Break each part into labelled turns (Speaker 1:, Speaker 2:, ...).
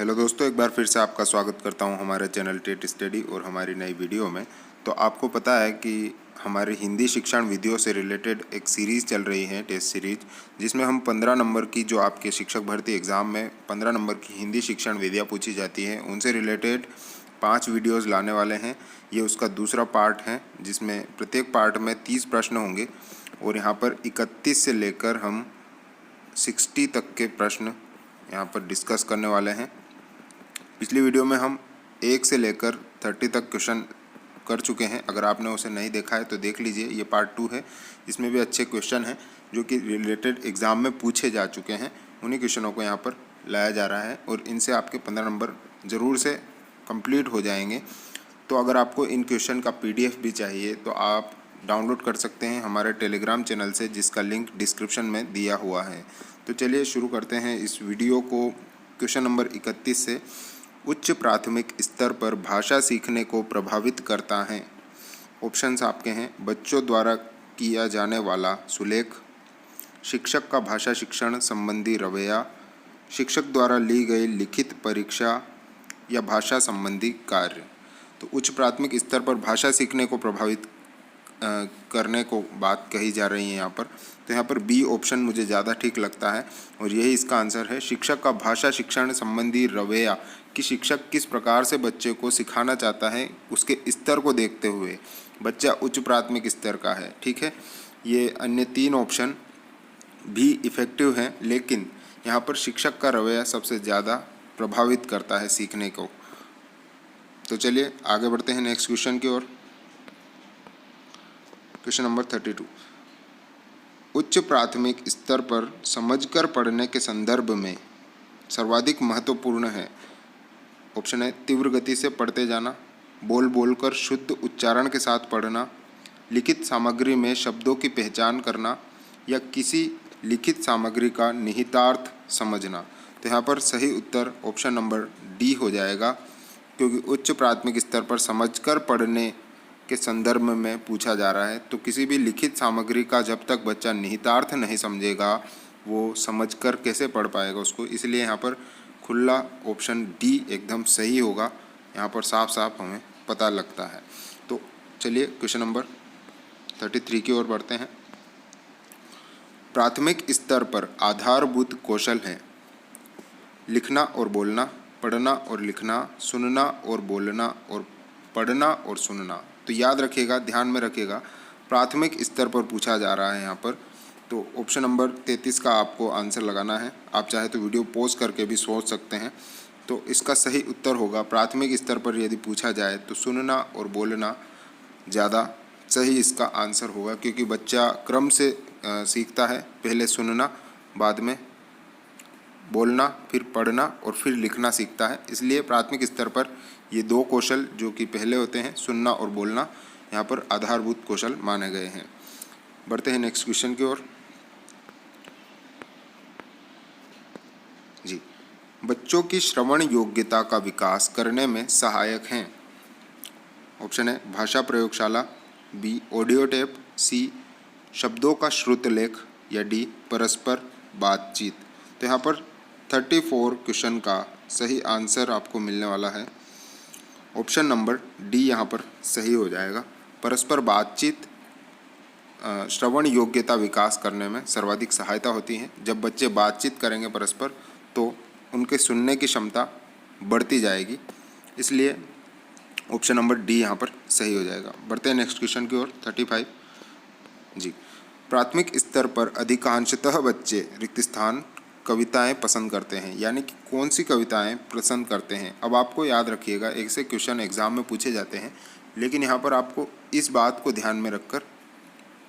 Speaker 1: Hello दोस्तों, एक बार फिर से आपका स्वागत करता हूं हमारे चैनल टेट स्टडी और हमारी नई वीडियो में। तो आपको पता है कि हमारी हिंदी शिक्षण विधियों से रिलेटेड एक सीरीज़ चल रही है, टेस्ट सीरीज, जिसमें हम 15 नंबर की जो आपके शिक्षक भर्ती एग्ज़ाम में 15 नंबर की हिंदी शिक्षण विधियाँ पूछी जाती हैं उनसे रिलेटेड 5 वीडियोज़ लाने वाले हैं। ये उसका दूसरा पार्ट है, जिसमें प्रत्येक पार्ट में 30 प्रश्न होंगे और यहाँ पर 31 से लेकर हम 60 तक के प्रश्न यहाँ पर डिस्कस करने वाले हैं। पिछली वीडियो में हम 1 से लेकर 30 तक क्वेश्चन कर चुके हैं। अगर आपने उसे नहीं देखा है तो देख लीजिए, ये पार्ट 2 है। इसमें भी अच्छे क्वेश्चन हैं जो कि रिलेटेड एग्ज़ाम में पूछे जा चुके हैं। उन्हीं क्वेश्चनों को यहाँ पर लाया जा रहा है और इनसे आपके 15 नंबर ज़रूर से कंप्लीट हो जाएंगे। तो अगर आपको इन क्वेश्चन का PDF भी चाहिए तो आप डाउनलोड कर सकते हैं हमारे टेलीग्राम चैनल से, जिसका लिंक डिस्क्रिप्शन में दिया हुआ है। तो चलिए शुरू करते हैं इस वीडियो को। क्वेश्चन नंबर 31 से, उच्च प्राथमिक स्तर पर भाषा सीखने को प्रभावित करता है। ऑप्शंस आपके हैं: बच्चों द्वारा किया जाने वाला सुलेख, शिक्षक का भाषा शिक्षण संबंधी रवैया, शिक्षक द्वारा ली गई लिखित परीक्षा या भाषा संबंधी कार्य। तो उच्च प्राथमिक स्तर पर भाषा सीखने को प्रभावित करने को बात कही जा रही है यहाँ पर। तो यहाँ पर बी ऑप्शन मुझे ज़्यादा ठीक लगता है और यही इसका आंसर है। शिक्षक का भाषा शिक्षण संबंधी रवैया, कि शिक्षक किस प्रकार से बच्चे को सिखाना चाहता है उसके स्तर को देखते हुए बच्चा उच्च प्राथमिक स्तर का है। ठीक है, ये अन्य 3 ऑप्शन भी इफ़ेक्टिव हैं, लेकिन यहाँ पर शिक्षक का रवैया सबसे ज़्यादा प्रभावित करता है सीखने को। तो चलिए आगे बढ़ते हैं नेक्स्ट क्वेश्चन की ओर। क्वेश्चन नंबर 32, उच्च प्राथमिक स्तर पर समझकर पढ़ने के संदर्भ में सर्वाधिक महत्वपूर्ण है। ऑप्शन है: तीव्र गति से पढ़ते जाना, बोल बोलकर शुद्ध उच्चारण के साथ पढ़ना, लिखित सामग्री में शब्दों की पहचान करना या किसी लिखित सामग्री का निहितार्थ समझना। तो यहाँ पर सही उत्तर ऑप्शन नंबर डी हो जाएगा, क्योंकि उच्च प्राथमिक स्तर पर समझकर पढ़ने के संदर्भ में पूछा जा रहा है। तो किसी भी लिखित सामग्री का जब तक बच्चा निहितार्थ नहीं समझेगा वो समझकर कैसे पढ़ पाएगा उसको, इसलिए यहाँ पर खुला ऑप्शन डी एकदम सही होगा। यहाँ पर साफ साफ हमें पता लगता है। तो चलिए क्वेश्चन नंबर 33 की ओर बढ़ते हैं। प्राथमिक स्तर पर आधारभूत कौशल हैं: लिखना और बोलना, पढ़ना और लिखना, सुनना और बोलना और पढ़ना और सुनना। तो याद रखिएगा, ध्यान में रखिएगा, प्राथमिक स्तर पर पूछा जा रहा है यहाँ पर। तो ऑप्शन नंबर 33 का आपको आंसर लगाना है। आप चाहे तो वीडियो पॉज करके भी सोच सकते हैं। तो इसका सही उत्तर होगा, प्राथमिक स्तर पर यदि पूछा जाए तो सुनना और बोलना ज़्यादा सही इसका आंसर होगा, क्योंकि बच्चा क्रम से सीखता है। पहले सुनना, बाद में बोलना, फिर पढ़ना और फिर लिखना सीखता है। इसलिए प्राथमिक स्तर पर ये 2 कौशल जो कि पहले होते हैं, सुनना और बोलना, यहाँ पर आधारभूत कौशल माने गए हैं। बढ़ते हैं नेक्स्ट क्वेश्चन की ओर। जी, बच्चों की श्रवण योग्यता का विकास करने में सहायक हैं। ऑप्शन है: भाषा प्रयोगशाला, बी ऑडियो टेप, सी शब्दों का श्रुतलेख या डी परस्पर बातचीत। तो यहाँ पर 34 क्वेश्चन का सही आंसर आपको मिलने वाला है। ऑप्शन नंबर डी यहाँ पर सही हो जाएगा। परस्पर बातचीत श्रवण योग्यता विकास करने में सर्वाधिक सहायता होती है। जब बच्चे बातचीत करेंगे परस्पर तो उनके सुनने की क्षमता बढ़ती जाएगी, इसलिए ऑप्शन नंबर डी यहाँ पर सही हो जाएगा। बढ़ते हैं नेक्स्ट क्वेश्चन की ओर। 35 जी, प्राथमिक स्तर पर अधिकांशतः बच्चे रिक्त स्थान कविताएं पसंद करते हैं, यानी कि कौन सी कविताएं पसंद करते हैं। अब आपको याद रखिएगा, एक से क्वेश्चन एग्जाम में पूछे जाते हैं, लेकिन यहाँ पर आपको इस बात को ध्यान में रखकर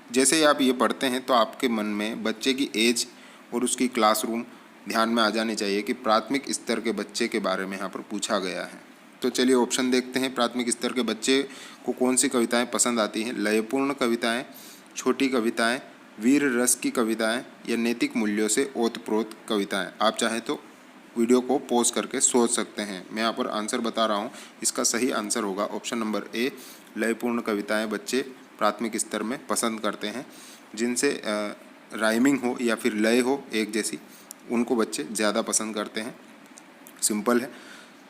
Speaker 1: जैसे ही आप ये पढ़ते हैं तो आपके मन में बच्चे की एज और उसकी क्लासरूम ध्यान में आ जानी चाहिए कि प्राथमिक स्तर के बच्चे के बारे में यहाँ पर पूछा गया है। तो चलिए ऑप्शन देखते हैं, प्राथमिक स्तर के बच्चे को कौन सी कविताएं पसंद आती हैं। लयपूर्ण कविताएं, छोटी कविताएं, वीर रस की कविताएं या नैतिक मूल्यों से ओतप्रोत कविताएं। आप चाहें तो वीडियो को पॉज करके सोच सकते हैं। मैं यहाँ पर आंसर बता रहा हूँ, इसका सही आंसर होगा ऑप्शन नंबर ए, लयपूर्ण कविताएं बच्चे प्राथमिक स्तर में पसंद करते हैं। जिनसे राइमिंग हो या फिर लय हो एक जैसी, उनको बच्चे ज़्यादा पसंद करते हैं। सिंपल है।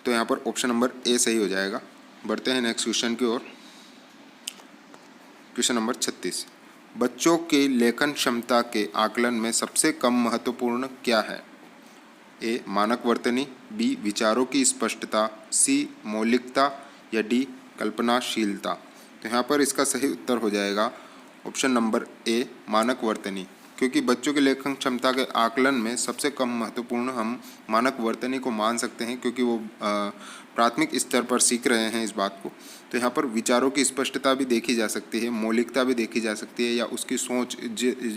Speaker 1: तो यहाँ पर ऑप्शन नंबर ए सही हो जाएगा। बढ़ते हैं नेक्स्ट क्वेश्चन की ओर। क्वेश्चन नंबर 36, बच्चों के लेखन क्षमता के आकलन में सबसे कम महत्वपूर्ण क्या है? ए मानक वर्तनी, बी विचारों की स्पष्टता, सी मौलिकता या डी कल्पनाशीलता। तो यहाँ पर इसका सही उत्तर हो जाएगा ऑप्शन नंबर ए मानक वर्तनी, क्योंकि बच्चों के लेखन क्षमता के आकलन में सबसे कम महत्वपूर्ण हम मानक वर्तनी को मान सकते हैं, क्योंकि वो प्राथमिक स्तर पर सीख रहे हैं इस बात को। तो यहाँ पर विचारों की स्पष्टता भी देखी जा सकती है, मौलिकता भी देखी जा सकती है, या उसकी सोच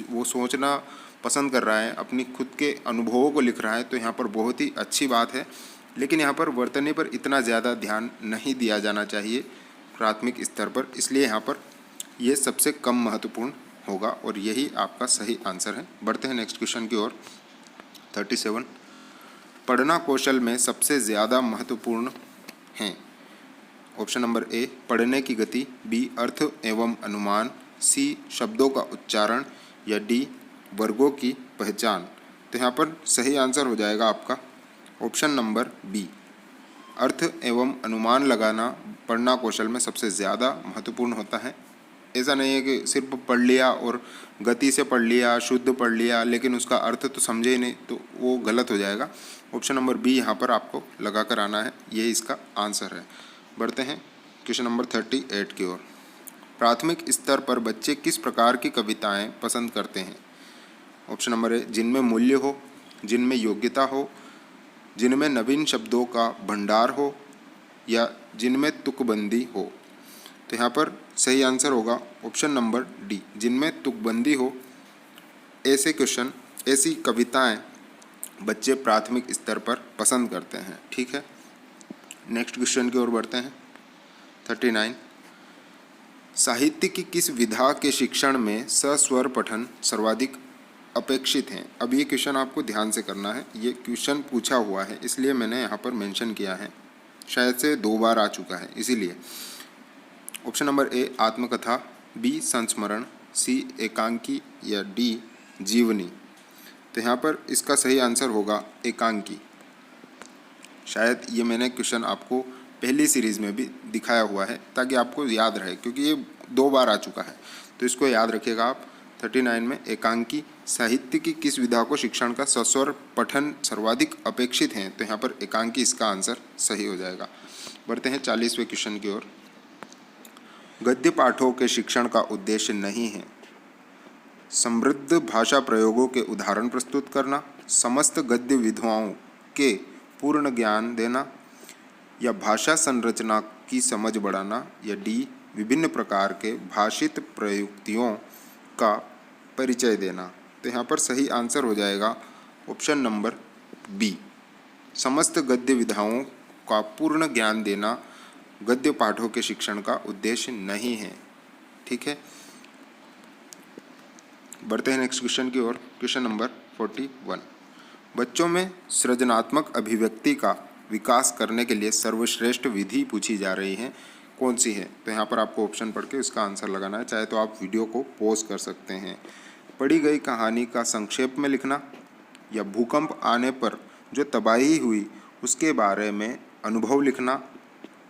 Speaker 1: वो सोचना पसंद कर रहा है, अपनी खुद के अनुभवों को लिख रहा है, तो यहाँ पर बहुत ही अच्छी बात है। लेकिन यहाँ पर वर्तनी पर इतना ज़्यादा ध्यान नहीं दिया जाना चाहिए प्राथमिक स्तर पर, इसलिए यहाँ पर ये सबसे कम महत्वपूर्ण होगा और यही आपका सही आंसर है। बढ़ते हैं नेक्स्ट क्वेश्चन की ओर। 37, पढ़ना कौशल में सबसे ज़्यादा महत्वपूर्ण हैं। ऑप्शन नंबर ए पढ़ने की गति, बी अर्थ एवं अनुमान, सी शब्दों का उच्चारण या डी वर्गों की पहचान। तो यहाँ पर सही आंसर हो जाएगा आपका ऑप्शन नंबर बी, अर्थ एवं अनुमान लगाना पढ़ना कौशल में सबसे ज़्यादा महत्वपूर्ण होता है। ऐसा नहीं है कि सिर्फ पढ़ लिया और गति से पढ़ लिया, शुद्ध पढ़ लिया, लेकिन उसका अर्थ तो समझे ही नहीं, तो वो गलत हो जाएगा। ऑप्शन नंबर बी यहाँ पर आपको लगा कर आना है, ये इसका आंसर है। बढ़ते हैं क्वेश्चन नंबर 38 की ओर। प्राथमिक स्तर पर बच्चे किस प्रकार की कविताएं पसंद करते हैं? ऑप्शन नंबर ए जिनमें मूल्य हो, जिनमें योग्यता हो, जिनमें नवीन शब्दों का भंडार हो, या जिनमें तुकबंदी हो। तो यहाँ पर सही आंसर होगा ऑप्शन नंबर डी, जिनमें तुकबंदी हो। ऐसे क्वेश्चन, ऐसी कविताएं बच्चे प्राथमिक स्तर पर पसंद करते हैं। ठीक है, नेक्स्ट क्वेश्चन की ओर बढ़ते हैं। 39, साहित्य की किस विधा के शिक्षण में सस्वर पठन सर्वाधिक अपेक्षित हैं? अब ये क्वेश्चन आपको ध्यान से करना है, ये क्वेश्चन पूछा हुआ है इसलिए मैंने यहाँ पर मेंशन किया है, शायद से 2 बार आ चुका है इसीलिए। ऑप्शन नंबर ए आत्मकथा, बी संस्मरण, सी एकांकी या डी जीवनी। तो यहाँ पर इसका सही आंसर होगा एकांकी। शायद ये मैंने क्वेश्चन आपको पहली सीरीज़ में भी दिखाया हुआ है ताकि आपको याद रहे, क्योंकि ये 2 बार आ चुका है, तो इसको याद रखिएगा आप। 39 में एकांकी, साहित्य की किस विधा को शिक्षण का सस्वर पठन सर्वाधिक अपेक्षित हैं? तो यहाँ पर एकांकी इसका आंसर सही हो जाएगा। बढ़ते हैं 40वें क्वेश्चन की ओर। गद्य पाठों के शिक्षण का उद्देश्य नहीं है समृद्ध भाषा प्रयोगों के उदाहरण प्रस्तुत करना, समस्त गद्य विधाओं के पूर्ण ज्ञान देना, या भाषा संरचना की समझ बढ़ाना, या डी विभिन्न प्रकार के भाषित प्रयुक्तियों का परिचय देना। तो यहाँ पर सही आंसर हो जाएगा ऑप्शन नंबर बी, समस्त गद्य विधाओं का पूर्ण ज्ञान देना गद्य पाठों के शिक्षण का उद्देश्य नहीं है। ठीक है, बढ़ते हैं नेक्स्ट क्वेश्चन की ओर। क्वेश्चन नंबर 41, बच्चों में सृजनात्मक अभिव्यक्ति का विकास करने के लिए सर्वश्रेष्ठ विधि पूछी जा रही है, कौन सी है? तो यहाँ पर आपको ऑप्शन पढ़ के उसका आंसर लगाना है, चाहे तो आप वीडियो को पॉज कर सकते हैं। पढ़ी गई कहानी का संक्षेप में लिखना, या भूकंप आने पर जो तबाही हुई उसके बारे में अनुभव लिखना,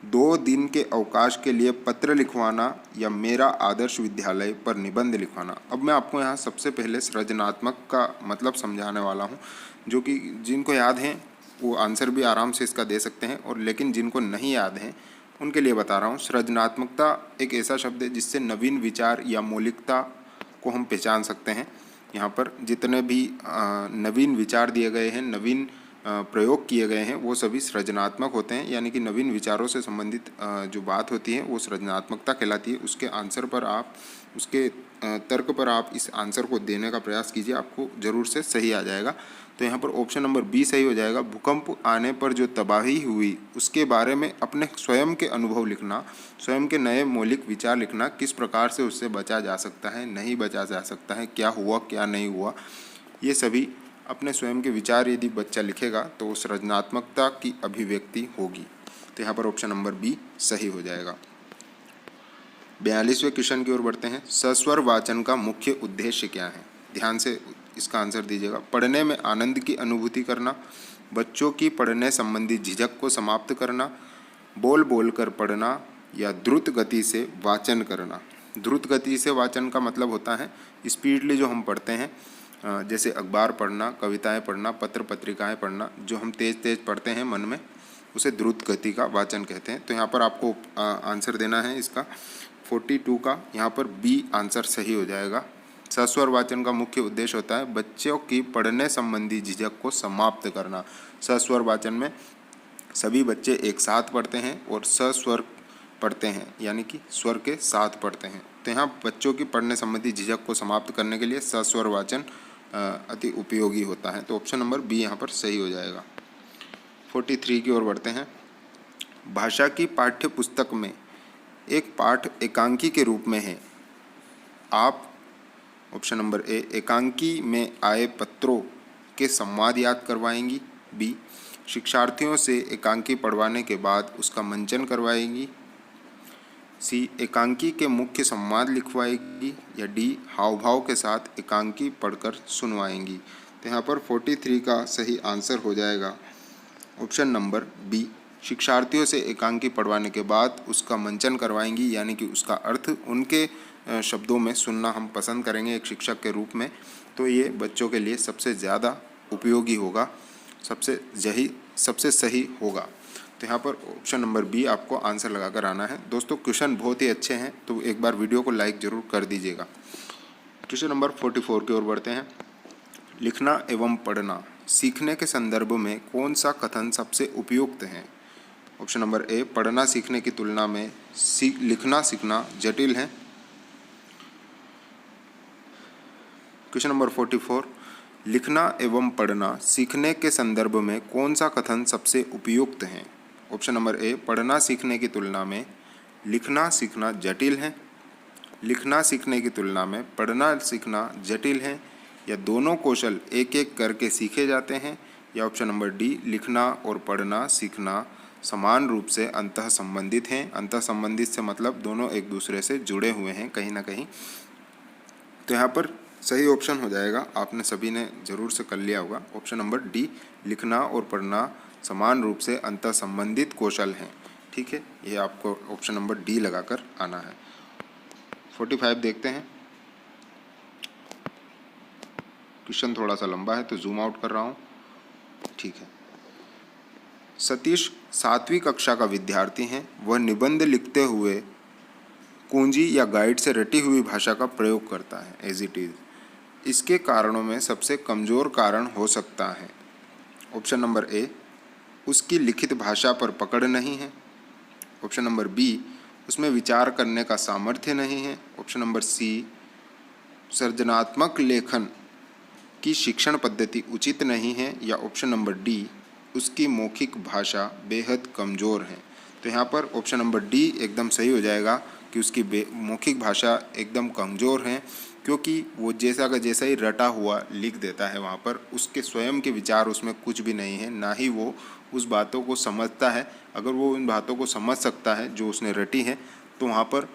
Speaker 1: 2 दिन के अवकाश के लिए पत्र लिखवाना, या मेरा आदर्श विद्यालय पर निबंध लिखवाना। अब मैं आपको यहाँ सबसे पहले सृजनात्मक का मतलब समझाने वाला हूँ, जो कि जिनको याद हैं वो आंसर भी आराम से इसका दे सकते हैं, और लेकिन जिनको नहीं याद हैं उनके लिए बता रहा हूँ। सृजनात्मकता एक ऐसा शब्द है जिससे नवीन विचार या मौलिकता को हम पहचान सकते हैं। यहाँ पर जितने भी नवीन विचार दिए गए हैं, नवीन प्रयोग किए गए हैं, वो सभी सृजनात्मक होते हैं, यानी कि नवीन विचारों से संबंधित जो बात होती है वो सृजनात्मकता कहलाती है। उसके आंसर पर आप, उसके तर्क पर आप इस आंसर को देने का प्रयास कीजिए, आपको ज़रूर से सही आ जाएगा। तो यहाँ पर ऑप्शन नंबर बी सही हो जाएगा। भूकंप आने पर जो तबाही हुई उसके बारे में अपने स्वयं के अनुभव लिखना, स्वयं के नए मौलिक विचार लिखना, किस प्रकार से उससे बचा जा सकता है, नहीं बचा जा सकता है, क्या हुआ क्या नहीं हुआ, ये सभी अपने स्वयं के विचार यदि बच्चा लिखेगा तो सृजनात्मकता की अभिव्यक्ति होगी। तो यहाँ पर ऑप्शन नंबर बी सही हो जाएगा। 42वें क्वेश्चन की ओर बढ़ते हैं। सस्वर वाचन का मुख्य उद्देश्य क्या है? ध्यान से इसका आंसर दीजिएगा। पढ़ने में आनंद की अनुभूति करना, बच्चों की पढ़ने संबंधी झिझक को समाप्त करना, बोल बोल कर पढ़ना या द्रुत गति से वाचन करना। द्रुत गति से वाचन का मतलब होता है स्पीडली जो हम पढ़ते हैं, जैसे अखबार पढ़ना, कविताएं पढ़ना, पत्र पत्रिकाएं पढ़ना, जो हम तेज़ तेज़ पढ़ते हैं मन में, उसे द्रुत गति का वाचन कहते हैं। तो यहाँ पर आपको आंसर देना है इसका 42 का, यहाँ पर बी आंसर सही हो जाएगा। सस्वर वाचन का मुख्य उद्देश्य होता है बच्चों की पढ़ने संबंधी झिझक को समाप्त करना। सस्वर वाचन में सभी बच्चे एक साथ पढ़ते हैं और सस्वर पढ़ते हैं, यानी कि स्वर के साथ पढ़ते हैं। तो यहाँ बच्चों की पढ़ने संबंधी झिझक को समाप्त करने के लिए सस्वर वाचन अति उपयोगी होता है। तो ऑप्शन नंबर बी यहाँ पर सही हो जाएगा। 43 की ओर बढ़ते हैं। भाषा की पाठ्य पुस्तक में एक पाठ एकांकी के रूप में है। आप ऑप्शन नंबर ए एकांकी में आए पत्रों के संवाद याद करवाएंगी, बी शिक्षार्थियों से एकांकी पढ़वाने के बाद उसका मंचन करवाएंगी, सी एकांकी के मुख्य संवाद लिखवाएगी, या डी हाव भाव के साथ एकांकी पढ़कर सुनवाएंगी। तो यहाँ पर 43 का सही आंसर हो जाएगा ऑप्शन नंबर बी, शिक्षार्थियों से एकांकी पढ़वाने के बाद उसका मंचन करवाएंगी, यानी कि उसका अर्थ उनके शब्दों में सुनना हम पसंद करेंगे एक शिक्षक के रूप में। तो ये बच्चों के लिए सबसे ज़्यादा उपयोगी होगा, सबसे सही होगा। तो यहाँ पर ऑप्शन नंबर बी आपको आंसर लगाकर आना है। दोस्तों क्वेश्चन बहुत ही अच्छे हैं, तो एक बार वीडियो को लाइक ज़रूर कर दीजिएगा। क्वेश्चन नंबर 44 की ओर बढ़ते हैं। लिखना एवं पढ़ना सीखने के संदर्भ में कौन सा कथन सबसे उपयुक्त है? ऑप्शन नंबर ए पढ़ना सीखने की तुलना में लिखना सीखना जटिल है। क्वेश्चन नंबर 44, लिखना एवं पढ़ना सीखने के संदर्भ में कौन सा कथन सबसे उपयुक्त है? ऑप्शन नंबर ए पढ़ना सीखने की तुलना में लिखना सीखना जटिल है, लिखना सीखने की तुलना में पढ़ना सीखना जटिल है, या दोनों कौशल एक एक करके सीखे जाते हैं, या ऑप्शन नंबर डी लिखना और पढ़ना सीखना समान रूप से अंतः संबंधित हैं। अंतः संबंधित से मतलब दोनों एक दूसरे से जुड़े हुए हैं कहीं ना कहीं। तो यहाँ पर सही ऑप्शन हो जाएगा, आपने सभी ने जरूर से कर लिया होगा, ऑप्शन नंबर डी लिखना और पढ़ना समान रूप से अंतः संबंधित कौशल हैं। ठीक है, ये आपको ऑप्शन नंबर डी लगाकर आना है। 45 देखते हैं। क्वेश्चन थोड़ा सा लंबा है तो जूम आउट कर रहा हूँ। ठीक है। सतीश 7वीं कक्षा का विद्यार्थी है। वह निबंध लिखते हुए कुंजी या गाइड से रटी हुई भाषा का प्रयोग करता है एज इट इज। इसके कारणों में सबसे कमज़ोर कारण हो सकता है। ऑप्शन नंबर ए उसकी लिखित भाषा पर पकड़ नहीं है। ऑप्शन नंबर बी उसमें विचार करने का सामर्थ्य नहीं है। ऑप्शन नंबर सी सृजनात्मक लेखन की शिक्षण पद्धति उचित नहीं है, या ऑप्शन नंबर डी उसकी मौखिक भाषा बेहद कमज़ोर है। तो यहाँ पर ऑप्शन नंबर डी एकदम सही हो जाएगा कि उसकी मौखिक भाषा एकदम कमज़ोर है, क्योंकि वो जैसा का जैसा ही रटा हुआ लिख देता है, वहाँ पर उसके स्वयं के विचार उसमें कुछ भी नहीं है, ना ही वो उस बातों को समझता है। अगर वो उन बातों को समझ सकता है जो उसने रटी है, तो वहाँ पर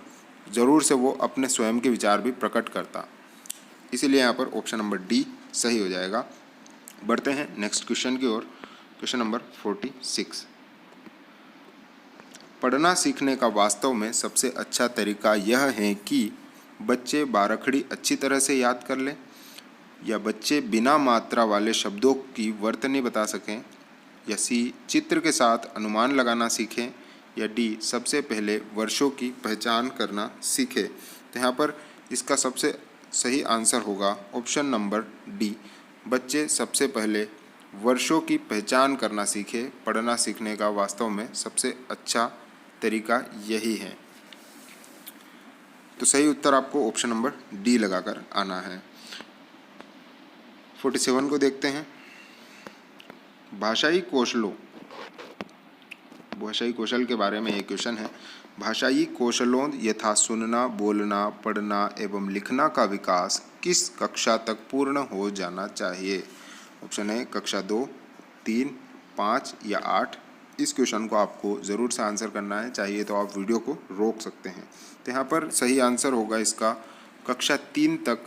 Speaker 1: ज़रूर से वो अपने स्वयं के विचार भी प्रकट करता। इसीलिए यहाँ पर ऑप्शन नंबर डी सही हो जाएगा। बढ़ते हैं नेक्स्ट क्वेश्चन की ओर। क्वेश्चन नंबर 46, पढ़ना सीखने का वास्तव में सबसे अच्छा तरीका यह है कि बच्चे बारखड़ी अच्छी तरह से याद कर लें, या बच्चे बिना मात्रा वाले शब्दों की वर्तनी बता सकें, या सी चित्र के साथ अनुमान लगाना सीखें, या डी सबसे पहले वर्षों की पहचान करना सीखें। तो यहाँ पर इसका सबसे सही आंसर होगा ऑप्शन नंबर डी, बच्चे सबसे पहले वर्षों की पहचान करना सीखे। पढ़ना सीखने का वास्तव में सबसे अच्छा तरीका यही है। तो सही उत्तर आपको ऑप्शन नंबर डी लगाकर आना है। 47 को देखते हैं। भाषाई कौशल के बारे में ये क्वेश्चन है। भाषाई कौशलों यथा सुनना, बोलना, पढ़ना एवं लिखना का विकास किस कक्षा तक पूर्ण हो जाना चाहिए? ऑप्शन है कक्षा 2, 3, 5 या 8। इस क्वेश्चन को आपको ज़रूर से आंसर करना है, चाहिए तो आप वीडियो को रोक सकते हैं। तो यहाँ पर सही आंसर होगा इसका कक्षा 3 तक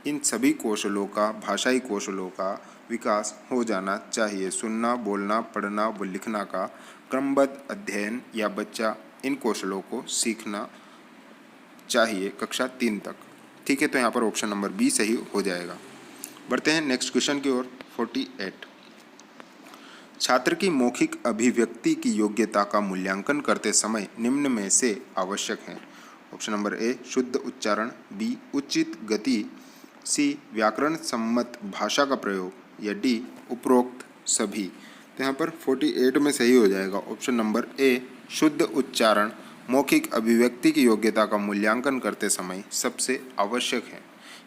Speaker 1: इन सभी कौशलों का, भाषाई कौशलों का विकास हो जाना चाहिए। सुनना, बोलना, पढ़ना व लिखना का क्रमबद्ध अध्ययन या बच्चा इन कौशलों को सीखना चाहिए कक्षा 3 तक। ठीक है, तो यहाँ पर ऑप्शन नंबर बी सही हो जाएगा। बढ़ते हैं नेक्स्ट क्वेश्चन की ओर। 48 छात्र की मौखिक अभिव्यक्ति की योग्यता का मूल्यांकन करते समय निम्न में से आवश्यक है। ऑप्शन नंबर ए शुद्ध उच्चारण, बी उचित गति, सी व्याकरण सम्मत भाषा का प्रयोग या डी उपरोक्त सभी। तो यहाँ पर 48 में सही हो जाएगा ऑप्शन नंबर ए शुद्ध उच्चारण मौखिक अभिव्यक्ति की योग्यता का मूल्यांकन करते समय सबसे आवश्यक है।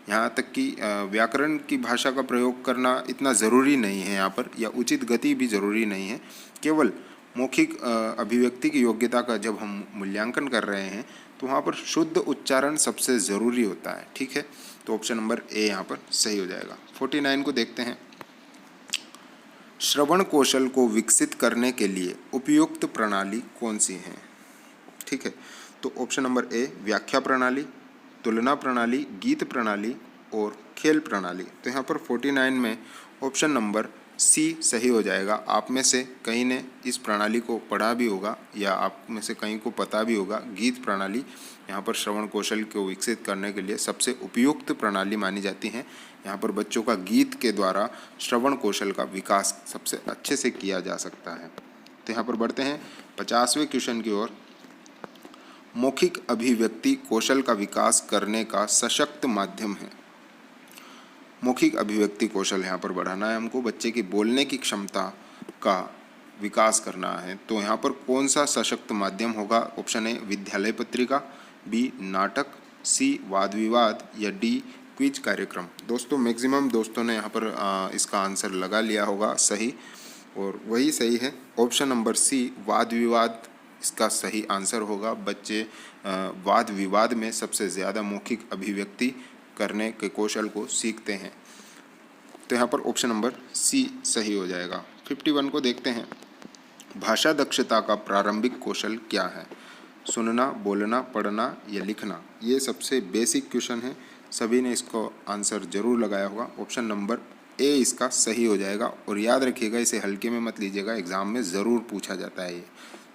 Speaker 1: यहाँ तक कि व्याकरण की भाषा का प्रयोग करना इतना ज़रूरी नहीं है यहाँ पर, या उचित गति भी ज़रूरी नहीं है। केवल मौखिक अभिव्यक्ति की योग्यता का जब हम मूल्यांकन कर रहे हैं तो वहाँ पर शुद्ध उच्चारण सबसे ज़रूरी होता है। ठीक है, तो ऑप्शन नंबर ए यहाँ पर सही हो जाएगा। 49 को देखते हैं। श्रवण कौशल को विकसित करने के लिए उपयुक्त प्रणाली कौन सी है? ठीक है, तो ऑप्शन नंबर ए व्याख्या प्रणाली, तुलना प्रणाली, गीत प्रणाली और खेल प्रणाली। तो यहाँ पर 49 में ऑप्शन नंबर सी सही हो जाएगा। आप में से कई ने इस प्रणाली को पढ़ा भी होगा या आप में से कई को पता भी होगा। गीत प्रणाली यहाँ पर श्रवण कौशल को विकसित करने के लिए सबसे उपयुक्त प्रणाली मानी जाती है। यहाँ पर बच्चों का गीत के द्वारा श्रवण कौशल का विकास सबसे अच्छे से किया जा सकता है। तो यहाँ पर बढ़ते हैं 50वें क्वेश्चन की ओर। मौखिक अभिव्यक्ति कौशल का विकास करने का सशक्त माध्यम है। मौखिक अभिव्यक्ति कौशल यहाँ पर बढ़ाना है हमको, बच्चे की बोलने की क्षमता का विकास करना है। तो यहाँ पर कौन सा सशक्त माध्यम होगा? ऑप्शन ए विद्यालय पत्रिका, बी नाटक, सी वाद विवाद या डी क्विज कार्यक्रम। दोस्तों मैक्सिमम दोस्तों ने यहाँ पर इसका आंसर लगा लिया होगा सही, और वही सही है। ऑप्शन नंबर सी वाद विवाद इसका सही आंसर होगा। बच्चे वाद विवाद में सबसे ज़्यादा मौखिक अभिव्यक्ति करने के कौशल को सीखते हैं। तो यहाँ पर ऑप्शन नंबर सी सही हो जाएगा। 51 को देखते हैं। भाषा दक्षता का प्रारंभिक कौशल क्या है? सुनना, बोलना, पढ़ना या लिखना। ये सबसे बेसिक क्वेश्चन है, सभी ने इसको आंसर जरूर लगाया होगा। ऑप्शन नंबर ए इसका सही हो जाएगा, और याद रखिएगा इसे हल्के में मत लीजिएगा, एग्जाम में ज़रूर पूछा जाता है ये।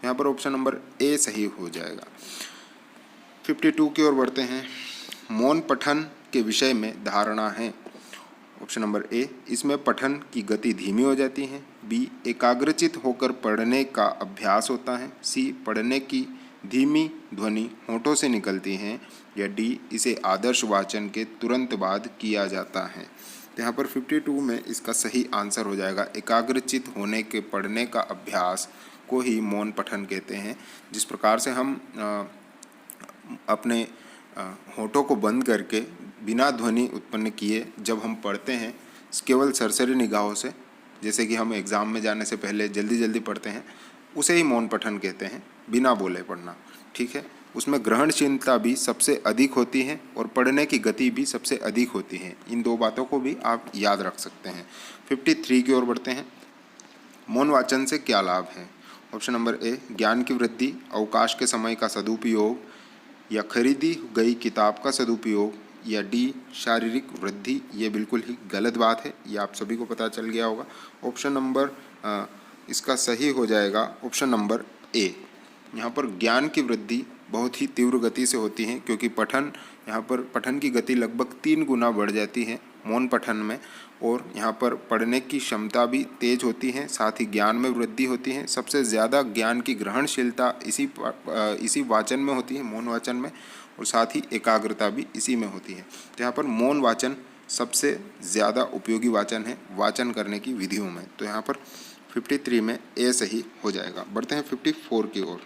Speaker 1: यहाँ पर ऑप्शन नंबर ए सही हो जाएगा। 52 की ओर बढ़ते हैं। मौन पठन के विषय में धारणा है। ऑप्शन नंबर ए इसमें पठन की गति धीमी हो जाती है, बी एकाग्रचित होकर पढ़ने का अभ्यास होता है, सी पढ़ने की धीमी ध्वनि होठों से निकलती है या डी इसे आदर्श वाचन के तुरंत बाद किया जाता है। तो यहाँ पर 52 में इसका सही आंसर हो जाएगा एकाग्रचित होने के पढ़ने का अभ्यास को ही मौन पठन कहते हैं। जिस प्रकार से हम अपने होठों को बंद करके बिना ध्वनि उत्पन्न किए जब हम पढ़ते हैं केवल सरसरी निगाहों से, जैसे कि हम एग्ज़ाम में जाने से पहले जल्दी जल्दी पढ़ते हैं, उसे ही मौन पठन कहते हैं, बिना बोले पढ़ना। ठीक है, उसमें ग्रहणशीलता भी सबसे अधिक होती है और पढ़ने की गति भी सबसे अधिक होती है। इन दो बातों को भी आप याद रख सकते हैं। 53 की ओर बढ़ते हैं। मौन वाचन से क्या लाभ है? ऑप्शन नंबर ए ज्ञान की वृद्धि, अवकाश के समय का सदुपयोग या खरीदी गई किताब का सदुपयोग या डी शारीरिक वृद्धि। ये बिल्कुल ही गलत बात है, ये आप सभी को पता चल गया होगा। ऑप्शन नंबर इसका सही हो जाएगा ऑप्शन नंबर ए। यहाँ पर ज्ञान की वृद्धि बहुत ही तीव्र गति से होती है, क्योंकि यहाँ पर पठन की गति लगभग 3 गुना बढ़ जाती है मौन पठन में, और यहाँ पर पढ़ने की क्षमता भी तेज होती है, साथ ही ज्ञान में वृद्धि होती है। सबसे ज़्यादा ज्ञान की ग्रहणशीलता इसी वाचन में होती है, मौन वाचन में, और साथ ही एकाग्रता भी इसी में होती है। तो यहाँ पर मौन वाचन सबसे ज़्यादा उपयोगी वाचन है वाचन करने की विधियों में। तो यहाँ पर 53 में ए सही हो जाएगा। बढ़ते हैं 54 की ओर।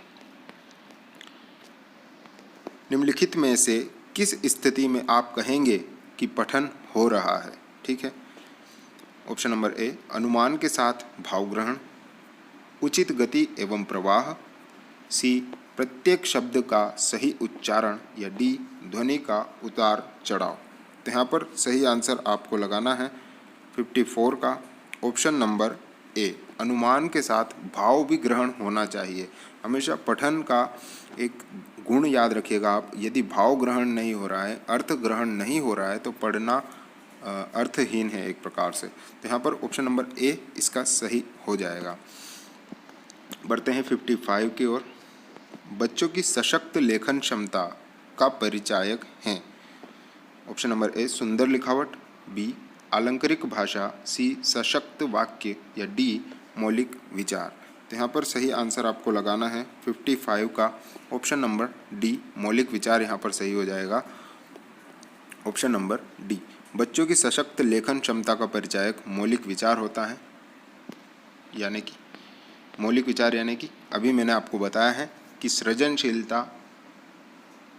Speaker 1: निम्नलिखित में से किस स्थिति में आप कहेंगे कि पठन हो रहा है? ठीक है, ऑप्शन नंबर ए अनुमान के साथ भावग्रहण, उचित गति एवं प्रवाह, सी प्रत्येक शब्द का सही उच्चारण या डी ध्वनि का उतार चढ़ाव। तो यहाँ पर सही आंसर आपको लगाना है 54 का ऑप्शन नंबर ए अनुमान के साथ भाव भी ग्रहण होना चाहिए। हमेशा पठन का एक गुण याद रखिएगा आप, यदि भाव ग्रहण नहीं हो रहा है, अर्थ ग्रहण नहीं हो रहा है, तो पढ़ना अर्थहीन है एक प्रकार से। तो यहाँ पर ऑप्शन नंबर ए इसका सही हो जाएगा। बढ़ते हैं 55 की ओर। बच्चों की सशक्त लेखन क्षमता का परिचायक हैं। ऑप्शन नंबर ए सुंदर लिखावट, बी आलंकारिक भाषा, सी सशक्त वाक्य या डी मौलिक विचार। तो यहाँ पर सही आंसर आपको लगाना है 55 का ऑप्शन नंबर डी मौलिक विचार यहाँ पर सही हो जाएगा। ऑप्शन नंबर डी, बच्चों की सशक्त लेखन क्षमता का परिचायक मौलिक विचार होता है। यानी कि मौलिक विचार यानी कि अभी मैंने आपको बताया है कि सृजनशीलता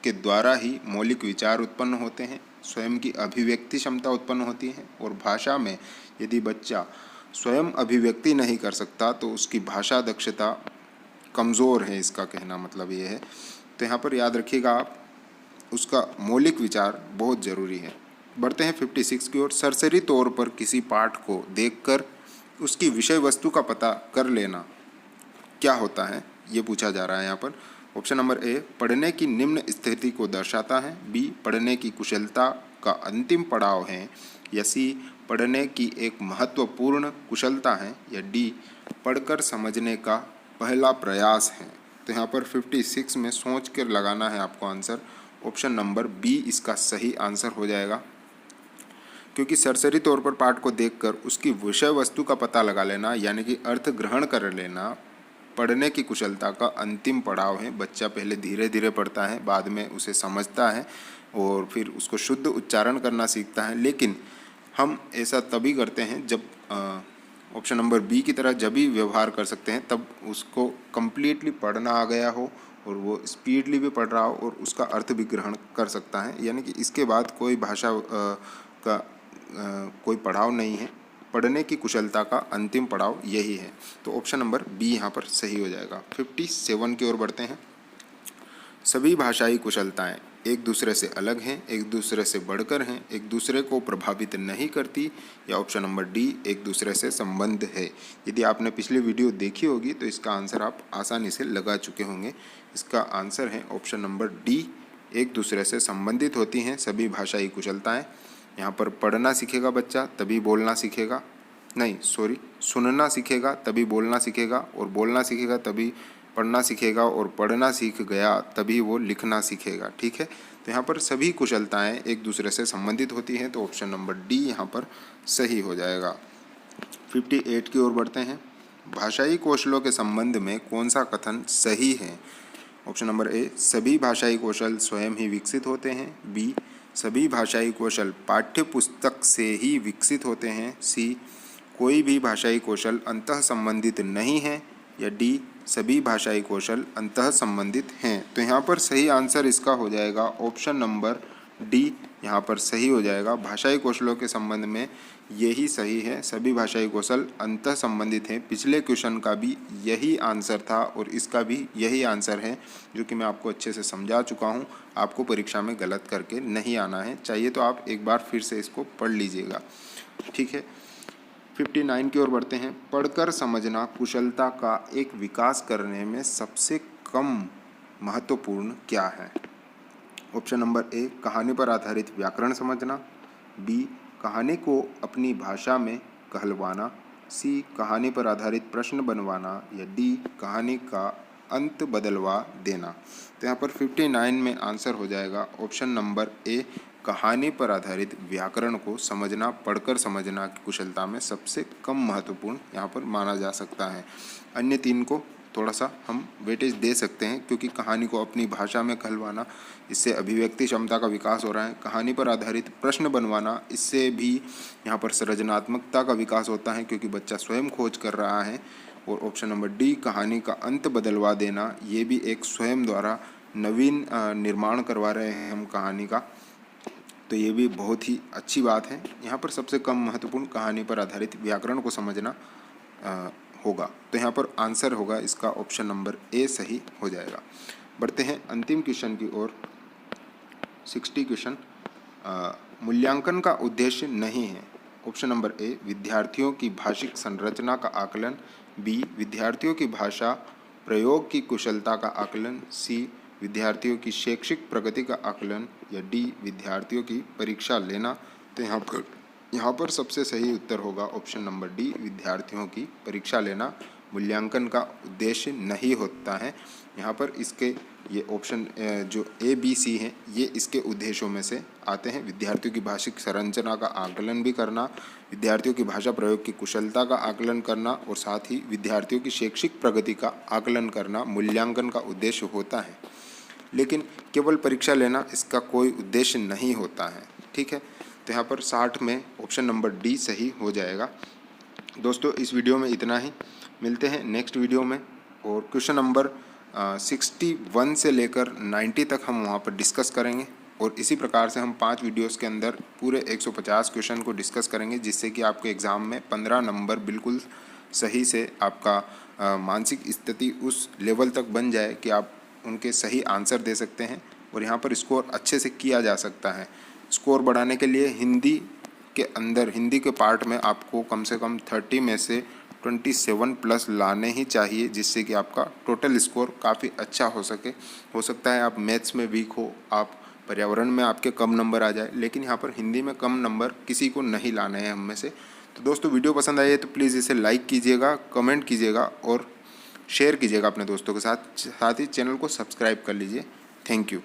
Speaker 1: के द्वारा ही मौलिक विचार उत्पन्न होते हैं, स्वयं की अभिव्यक्ति क्षमता उत्पन्न होती है। और भाषा में यदि बच्चा स्वयं अभिव्यक्ति नहीं कर सकता तो उसकी भाषा दक्षता कमज़ोर है, इसका कहना मतलब ये है। तो यहाँ पर याद रखिएगा आप, उसका मौलिक विचार बहुत ज़रूरी है। बढ़ते हैं 56 की ओर। सरसरी तौर पर किसी पाठ को देखकर उसकी विषय वस्तु का पता कर लेना क्या होता है, ये पूछा जा रहा है यहाँ पर। ऑप्शन नंबर ए पढ़ने की निम्न स्थिति को दर्शाता है, बी पढ़ने की कुशलता का अंतिम पड़ाव है, या सी पढ़ने की एक महत्वपूर्ण कुशलता है, या डी पढ़कर समझने का पहला प्रयास है। तो यहाँ पर 56 में सोच कर लगाना है आपको आंसर। ऑप्शन नंबर बी इसका सही आंसर हो जाएगा, क्योंकि सरसरी तौर पर पाठ को देखकर उसकी विषय वस्तु का पता लगा लेना यानी कि अर्थ ग्रहण कर लेना पढ़ने की कुशलता का अंतिम पड़ाव है। बच्चा पहले धीरे धीरे पढ़ता है, बाद में उसे समझता है और फिर उसको शुद्ध उच्चारण करना सीखता है। लेकिन हम ऐसा तभी करते हैं जब ऑप्शन नंबर बी की तरह जब भी व्यवहार कर सकते हैं, तब उसको कम्प्लीटली पढ़ना आ गया हो और वो स्पीडली भी पढ़ रहा हो और उसका अर्थ भी ग्रहण कर सकता है। यानी कि इसके बाद कोई भाषा का कोई पड़ाव नहीं है, पढ़ने की कुशलता का अंतिम पड़ाव यही है। तो ऑप्शन नंबर बी यहाँ पर सही हो जाएगा। 57 की ओर बढ़ते हैं। सभी भाषाई कुशलताएं एक दूसरे से अलग हैं, एक दूसरे से बढ़कर हैं, एक दूसरे को प्रभावित नहीं करती, या ऑप्शन नंबर डी एक दूसरे से संबंध है। यदि आपने पिछली वीडियो देखी होगी तो इसका आंसर आप आसानी से लगा चुके होंगे। इसका आंसर है ऑप्शन नंबर डी, एक दूसरे से संबंधित होती हैं सभी भाषाई कुशलताएं। यहाँ पर पढ़ना सीखेगा बच्चा तभी बोलना सीखेगा, नहीं सॉरी, सुनना सीखेगा तभी बोलना सीखेगा, और बोलना सीखेगा तभी पढ़ना सीखेगा, और पढ़ना सीख गया तभी वो लिखना सीखेगा। ठीक है, तो यहाँ पर सभी कुशलताएं एक दूसरे से संबंधित होती हैं। तो ऑप्शन नंबर डी यहाँ पर सही हो जाएगा। 58 की ओर बढ़ते हैं। भाषाई कौशलों के संबंध में कौन सा कथन सही है? ऑप्शन नंबर ए सभी भाषाई कौशल स्वयं ही विकसित होते हैं, बी सभी भाषाई कौशल पाठ्य पुस्तक से ही विकसित होते हैं, सी कोई भी भाषाई कौशल अंतः संबंधित नहीं है, या डी सभी भाषाई कौशल अंतः संबंधित हैं। तो यहाँ पर सही आंसर इसका हो जाएगा ऑप्शन नंबर डी यहाँ पर सही हो जाएगा। भाषाई कौशलों के संबंध में यही सही है, सभी भाषाई कौशल अंतः संबंधित हैं। पिछले क्वेश्चन का भी यही आंसर था और इसका भी यही आंसर है, जो कि मैं आपको अच्छे से समझा चुका हूँ। आपको परीक्षा में गलत करके नहीं आना है, चाहिए तो आप एक बार फिर से इसको पढ़ लीजिएगा। ठीक है, 59 की ओर बढ़ते हैं। पढ़कर समझना कुशलता का एक विकास करने में सबसे कम महत्वपूर्ण क्या है? ऑप्शन नंबर ए कहानी पर आधारित व्याकरण समझना, बी कहानी को अपनी भाषा में कहलवाना, सी कहानी पर आधारित प्रश्न बनवाना, या डी कहानी का अंत बदलवा देना। तो यहाँ पर 59 में आंसर हो जाएगा ऑप्शन नंबर ए कहानी पर आधारित व्याकरण को समझना पढ़कर समझना की कुशलता में सबसे कम महत्वपूर्ण यहाँ पर माना जा सकता है। अन्य तीन को थोड़ा सा हम वेटेज दे सकते हैं, क्योंकि कहानी को अपनी भाषा में कहलवाना, इससे अभिव्यक्ति क्षमता का विकास हो रहा है। कहानी पर आधारित प्रश्न बनवाना, इससे भी यहाँ पर सृजनात्मकता का विकास होता है, क्योंकि बच्चा स्वयं खोज कर रहा है। और ऑप्शन नंबर डी कहानी का अंत बदलवा देना, ये भी एक स्वयं द्वारा नवीन निर्माण करवा रहे हैं हम कहानी का, तो ये भी बहुत ही अच्छी बात है। यहाँ पर सबसे कम महत्वपूर्ण कहानी पर आधारित व्याकरण को समझना होगा। तो यहाँ पर आंसर होगा इसका ऑप्शन नंबर ए सही हो जाएगा। बढ़ते हैं अंतिम क्वेश्चन की ओर। 60 क्वेश्चन। मूल्यांकन का उद्देश्य नहीं है। ऑप्शन नंबर ए विद्यार्थियों की भाषिक संरचना का आकलन, बी विद्यार्थियों की भाषा प्रयोग की कुशलता का आकलन, सी विद्यार्थियों की शैक्षिक प्रगति का आकलन, या डी विद्यार्थियों की परीक्षा लेना। तो यहाँ पर यहाँ पर सबसे सही उत्तर होगा ऑप्शन नंबर डी, विद्यार्थियों की परीक्षा लेना मूल्यांकन का उद्देश्य नहीं होता है। यहाँ पर इसके ये ऑप्शन जो ए बी सी हैं ये इसके उद्देश्यों में से आते हैं। विद्यार्थियों की भाषिक संरचना का आकलन भी करना, विद्यार्थियों की भाषा प्रयोग की कुशलता का आकलन करना और साथ ही विद्यार्थियों की शैक्षिक प्रगति का आकलन करना मूल्यांकन का उद्देश्य होता है। लेकिन केवल परीक्षा लेना इसका कोई उद्देश्य नहीं होता है। ठीक है, तो यहाँ पर 60 में ऑप्शन नंबर डी सही हो जाएगा। दोस्तों इस वीडियो में इतना ही, मिलते हैं नेक्स्ट वीडियो में। और क्वेश्चन नंबर 61 से लेकर 90 तक हम वहाँ पर डिस्कस करेंगे और इसी प्रकार से हम 5 वीडियोस के अंदर पूरे 150 क्वेश्चन को डिस्कस करेंगे, जिससे कि आपके एग्ज़ाम में 15 नंबर बिल्कुल सही से आपका मानसिक स्थिति उस लेवल तक बन जाए कि आप उनके सही आंसर दे सकते हैं और यहाँ पर स्कोर अच्छे से किया जा सकता है। स्कोर बढ़ाने के लिए हिंदी के अंदर, हिंदी के पार्ट में आपको कम से कम 30 में से 27 प्लस लाने ही चाहिए, जिससे कि आपका टोटल स्कोर काफ़ी अच्छा हो सके। हो सकता है आप मैथ्स में वीक हो, आप पर्यावरण में आपके कम नंबर आ जाए, लेकिन यहाँ पर हिंदी में कम नंबर किसी को नहीं लाने हैं हम में से। तो दोस्तों वीडियो पसंद आई है तो प्लीज़ इसे लाइक कीजिएगा, कमेंट कीजिएगा और शेयर कीजिएगा अपने दोस्तों के साथ ही चैनल को सब्सक्राइब कर लीजिए। Thank you.